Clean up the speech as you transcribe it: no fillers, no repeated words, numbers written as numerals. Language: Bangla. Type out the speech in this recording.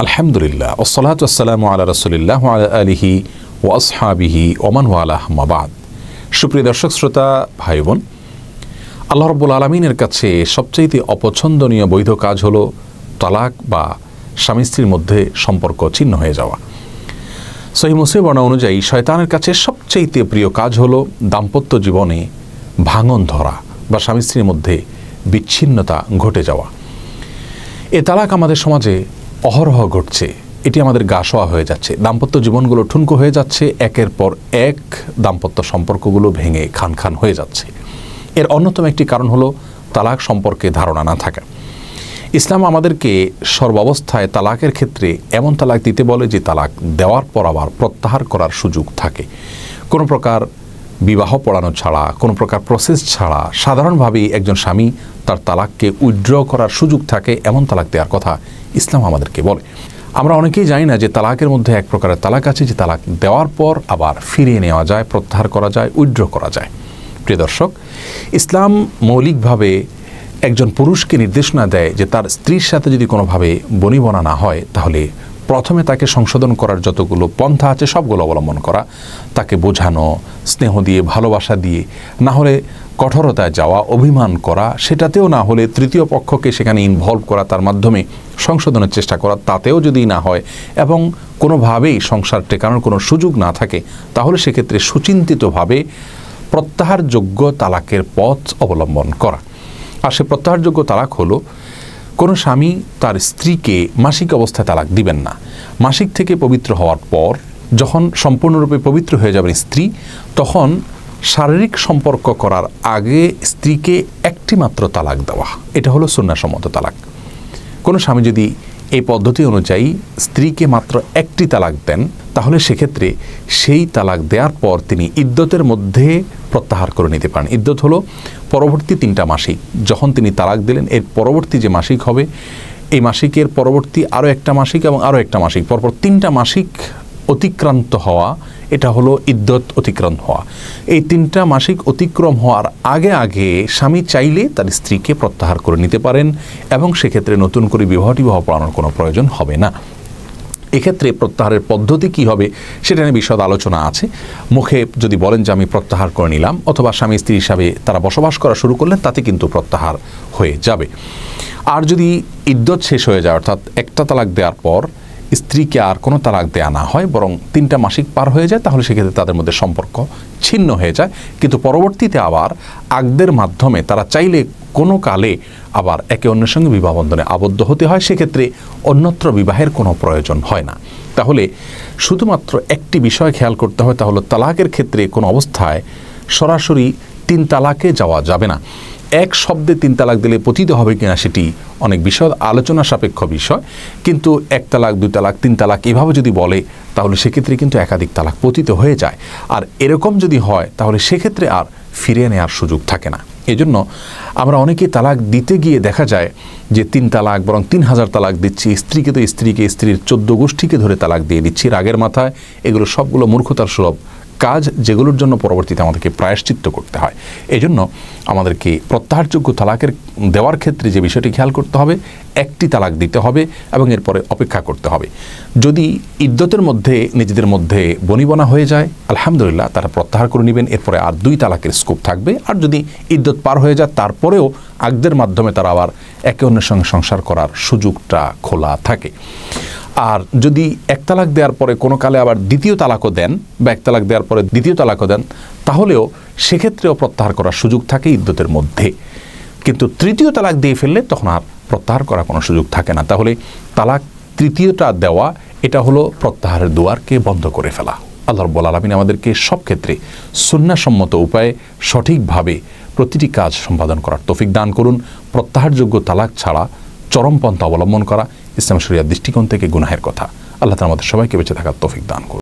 আলহামদুলিল্লাহ ওয়াসসালাতু ওয়াসসালামু আলা রাসূলিল্লাহ ওয়া আলা আলিহি ওয়া আসহাবিহি ওয়া মান ওয়ালাহ মা বাদ। সুপ্রিয় দর্শক শ্রোতা ভাই বোন, আল্লাহ রাব্বুল আলামিনের কাছে সবচেয়ে অপছন্দনীয় বৈধ কাজ হলো তালাক বা স্বামী স্ত্রীর মধ্যে সম্পর্ক ছিন্ন হয়ে যাওয়া। সহিহ মুসলিম বর্ণনা অনুযায়ী শয়তানের কাছে সবচেয়ে প্রিয় কাজ হলো দাম্পত্য জীবনে ভাঙন ধরা বা স্বামী স্ত্রীর মধ্যে বিচ্ছিন্নতা ঘটে যাওয়া। এ তালাক আমাদের সমাজে অহরহ ঘটছে, এটি আমাদের গা শোয়া হয়ে যাচ্ছে। দাম্পত্য জীবনগুলো ঠুনকো হয়ে যাচ্ছে, একের পর এক দাম্পত্য সম্পর্কগুলো ভেঙে খান খান হয়ে যাচ্ছে। এর অন্যতম একটি কারণ হলো তালাক সম্পর্কে ধারণা না থাকা। ইসলাম আমাদেরকে সর্বাবস্থায় তালাকের ক্ষেত্রে এমন তালাক দিতে বলে যে তালাক দেওয়ার পর আবার প্রত্যাহার করার সুযোগ থাকে। কোনো প্রকার বিবাহ পড়ানো ছাড়া, কোনো প্রকার প্রসেস ছাড়া সাধারণভাবেই একজন স্বামী তার তালাককে উইথড্র করার সুযোগ থাকে, এমন তালাক দেওয়ার কথা ইসলাম আমাদেরকে বলে। আমরা অনেকেই জানি না যে তালাকের মধ্যে এক প্রকারের তালাক আছে যে তালাক দেওয়ার পর আবার ফিরিয়ে নেওয়া যায়, প্রত্যাহার করা যায়, উইথড্র করা যায়। প্রিয় দর্শক, ইসলাম মৌলিকভাবে একজন পুরুষকে নির্দেশনা দেয় যে তার স্ত্রীর সাথে যদি কোনোভাবে বনিবনা না হয় তাহলে প্রথমে তাকে সংশোধন করার যতগুলো পন্থা আছে সবগুলো অবলম্বন করা, তাকে বোঝানো, স্নেহ দিয়ে, ভালোবাসা দিয়ে, না হলে কঠোরতায় যাওয়া, অভিমান করা, সেটাতেও না হলে তৃতীয় পক্ষকে সেখানে ইনভলভ করা, তার মাধ্যমে সংশোধনের চেষ্টা করা, তাতেও যদি না হয় এবং কোনোভাবেই সংসার টেকানোর কোনো সুযোগ না থাকে তাহলে সেক্ষেত্রে সুচিন্তিতভাবে প্রত্যাহারযোগ্য তালাকের পথ অবলম্বন করা। আর সে প্রত্যাহারযোগ্য তালাক হলো, কোনো স্বামী তার স্ত্রীকে মাসিক অবস্থায় তালাক দিবেন না। মাসিক থেকে পবিত্র হওয়ার পর যখন সম্পূর্ণরূপে পবিত্র হয়ে যাবেন স্ত্রী, তখন শারীরিক সম্পর্ক করার আগে স্ত্রীকে একটি মাত্র তালাক দেওয়া, এটা হলো সুন্নাহসম্মত তালাক। কোনো স্বামী যদি এই পদ্ধতি অনুযায়ী স্ত্রীকে মাত্র একটি তালাক দেন তাহলে সেক্ষেত্রে সেই তালাক দেওয়ার পর তিনি ইদ্যতের মধ্যে প্রত্যাহার করে নিতে পারেন। ইদ্যত হলো পরবর্তী 3টা মাসিক, যখন তিনি তালাক দিলেন এর পরবর্তী যে মাসিক হবে, এই মাসিকের পরবর্তী আরও একটা মাসিক এবং আরও একটা মাসিক, পরপর 3টা মাসিক অতিক্রান্ত হওয়া, এটা হলো ইদ্যত অতিক্রান্ত হওয়া। এই 3টা মাসিক অতিক্রম হওয়ার আগে আগে স্বামী চাইলে তার স্ত্রীকে প্রত্যাহার করে নিতে পারেন এবং সেক্ষেত্রে নতুন করে বিবাহ পড়ানোর কোনো প্রয়োজন হবে না। এক্ষেত্রে প্রত্যাহারের পদ্ধতি কী হবে সেটা নিয়ে বিশদ আলোচনা আছে। মুখে যদি বলেন যে আমি প্রত্যাহার করে নিলাম, অথবা স্বামী স্ত্রী হিসাবে তারা বসবাস করা শুরু করলেন, তাতে কিন্তু প্রত্যাহার হয়ে যাবে। আর যদি ইদ্যত শেষ হয়ে যায়, অর্থাৎ একটা তালাক দেওয়ার পর স্ত্রীকে আর কোনো তালাক দেয়া না হয়, বরং 3টা মাসিক পার হয়ে যায়, তাহলে সেক্ষেত্রে তাদের মধ্যে সম্পর্ক ছিন্ন হয়ে যায়। কিন্তু পরবর্তীতে আবার আকদের মাধ্যমে তারা চাইলে কোনো কালে আবার একে অন্যের সঙ্গে বিবাহ বন্ধনে আবদ্ধ হতে হয়, সেক্ষেত্রে অন্যত্র বিবাহের কোনো প্রয়োজন হয় না। তাহলে শুধুমাত্র একটি বিষয় খেয়াল করতে হয়, তা হলো তালাকের ক্ষেত্রে কোনো অবস্থায় সরাসরি 3 তালাকে যাওয়া যাবে না। এক শব্দে 3 তালাক দিলে পতিত হবে কিনা সেটি অনেক বিশদ আলোচনা সাপেক্ষ বিষয়, কিন্তু 1 তালাক, 2 তালাক, 3 তালাক এভাবে যদি বলে তাহলে সেক্ষেত্রে কিন্তু একাধিক তালাক পতিত হয়ে যায়। আর এরকম যদি হয় তাহলে সেক্ষেত্রে আর ফিরিয়ে নেওয়ার সুযোগ থাকে না। এজন্য আমরা অনেকেই তালাক দিতে গিয়ে দেখা যায় যে 3 তালাক বরং 3000 তালাক দিচ্ছি, স্ত্রীকে তো স্ত্রীকে, স্ত্রীর 14 গোষ্ঠীকে ধরে তালাক দিয়ে দিচ্ছি রাগের মাথায়। এগুলো সবগুলো মূর্খতার সুলভ কাজ, যেগুলোর জন্য পরবর্তীতে আমাদেরকে প্রায়শ্চিত্ত করতে হয়। এজন্য আমাদেরকে প্রত্যাহারযোগ্য তালাকের দেওয়ার ক্ষেত্রে যে বিষয়টি খেয়াল করতে হবে, একটি তালাক দিতে হবে এবং এরপরে অপেক্ষা করতে হবে। যদি ইদ্যতের মধ্যে নিজেদের মধ্যে বনিবনা হয়ে যায়, আলহামদুলিল্লাহ, তারা প্রত্যাহার করে নেবেন, এরপরে আর 2 তালাকের স্কোপ থাকবে। আর যদি ইদ্যত পার হয়ে যায় তারপরেও আকদের মাধ্যমে তারা আবার একে অন্যের সঙ্গে সংসার করার সুযোগটা খোলা থাকে। আর যদি 1 তালাক দেওয়ার পরে কোনো কালে আবার 2য় তালাকও দেন বা 1 তালাক দেওয়ার পরে 2য় তালাকও দেন, তাহলেও সেক্ষেত্রেও প্রত্যাহার করার সুযোগ থাকে ইদ্যতের মধ্যে। কিন্তু 3য় তালাক দিয়ে ফেললে তখন আর প্রত্যাহার করার কোনো সুযোগ থাকে না। তাহলে তালাক 3য়টা দেওয়া, এটা হলো প্রত্যাহারের দুয়ারকে বন্ধ করে ফেলা। আল্লাহ রাব্বুল আলামিন আমাদেরকে সব ক্ষেত্রে সুন্নাহসম্মত উপায়ে সঠিকভাবে প্রতিটি কাজ সম্পাদন করার তৌফিক দান করুন। প্রত্যাহারযোগ্য তালাক ছাড়া চরমপন্থা অবলম্বন করা ইসলাম শরিয়ার দৃষ্টিকোণ থেকে গুনাহের কথা। আল্লাহ তাআলা আমাদের সবাইকে বেঁচে থাকার তৌফিক দান করুন।